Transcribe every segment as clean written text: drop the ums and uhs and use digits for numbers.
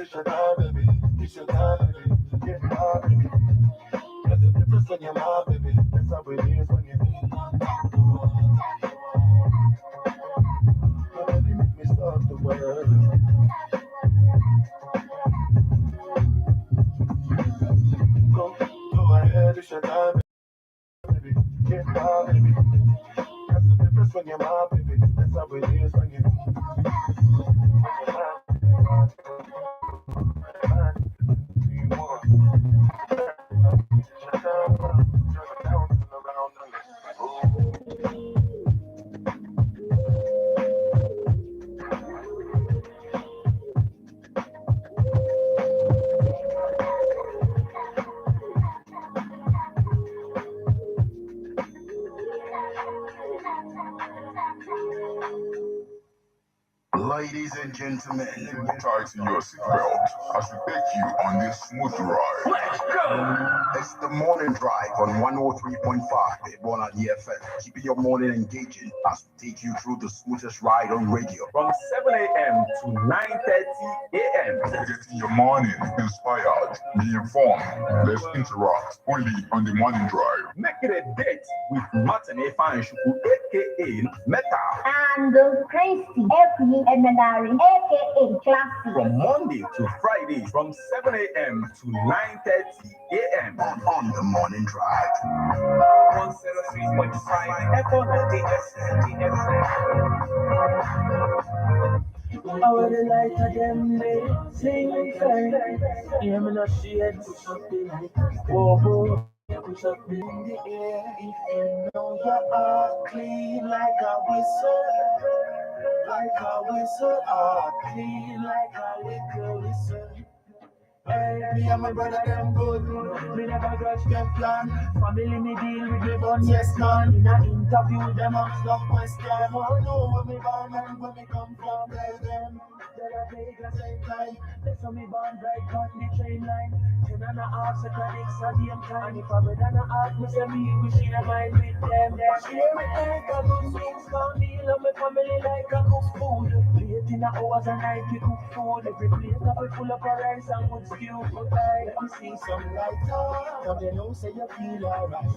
it's your time, baby. It's your time, baby. Get high, baby. There's a difference when you're my baby. That's how it is when you're on top of the world. Baby, make me stop the world. Go ahead, it's your time, baby. Get high, baby. There's a difference when you're my baby. That's how it is when you're Ladies and gentlemen, tighten your seatbelt as we take you on this smooth ride. Let's go! It's the morning drive on 103.5 Ebeonadi 103.5, keeping your morning engaging as we take you through the smoothest ride on radio. From 7 a.m. to 9:30 a.m. Getting your morning inspired, be informed, let's interact only on the morning drive. Make it a date with Martin Efa and Shuku, aka Meta. And Christy, aka Ebeonadi, aka Classy. From Monday to Friday, from 7 a.m. to 9:30 a.m. On the morning drive. 103.5 Ebeonadi 103.5. I wear the light of them day, sing fair. Hear me not shade, push up the light. Whoa, whoa, push up in the air. If you know your heart clean like a whistle, heart clean like a liquor whistle. Hey, me and my brother them good. Me never grudge them plan. Family me deal with me but yes man. In a interview them ask no question. Oh no, where me born and where me come from. Tell them that I play the same time. That's how me born right on the train line. 10 and a half seconds a damn time. If I brother and a half me say me we share mind with them. Share it like a good things for me. Love my family like a cook food. Late in the hours and night we cook food. Every plate up we full of rice and good stew. But I let me see some light up. Come you know say you feel alright.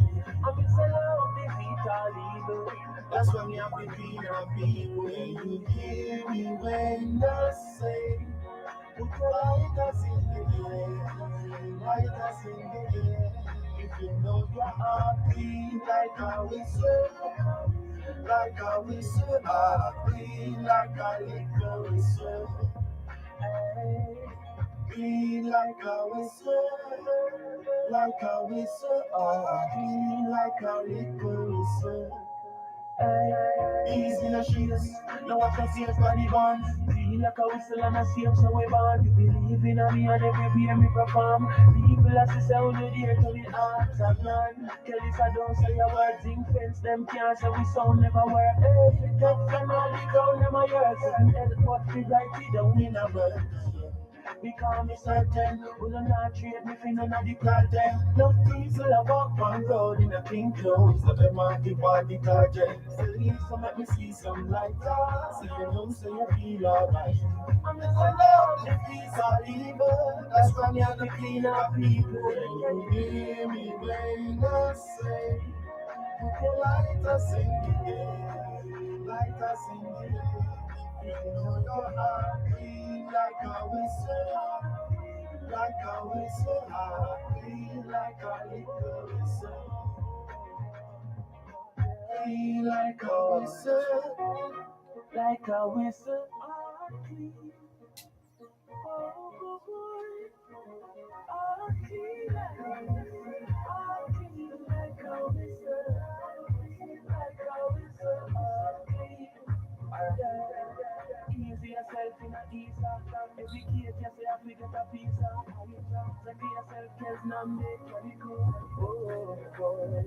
I'm in the love the feet are legal. That's when you have to feel happy. When you hear me when I say put your lighters in the air, lighters in the air. If you know your heart beat like a whistle, heart beat like a little whistle. Hey, beat like a whistle, heart beat like a little whistle. Easy no shoes, no watch no safe body bond. Feel like a whistle and a safe so we bond. You believe in me and everywhere me perform. People as say sound you dear to me heart and none. Kelly I don't say a word, zinc fence them can't say we sound never work. Hey, get from all the ground them a years. And head what we write it down in a bird. Because me certain, we do not trade me for none of the content. No people a walk on road in a clean clothes, so them a give all detergent. So leave some let me see some light, so you know so you feel alright. I'm just alone, the peace are evil, that's when you have to clean up people. You hear me when I say, put your lighters in the air, lighters in the air. You know your heart beat like a whistle, heart beat like a little whistle. Beat like a whistle, heart beat. Oh boy, heart beat like a whistle, heart beat like a whistle, heart beat. Easy yourself in a ease and educate yourself to get a piece of so give yourself kills none make you cool. Oh boy,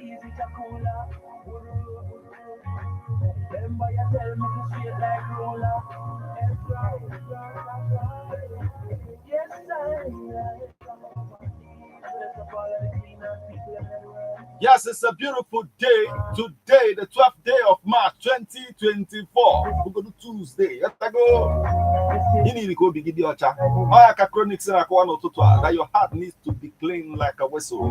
easy to cooler. Remember you tell me to straight like roller. Yes I. Let's up all of the cleaners, people everywhere. Yes, it's a beautiful day. Today, the 12th day of March 2024. We're going to Tuesday. You need to go begin the ocha. Chronics that your heart needs to be clean like a whistle.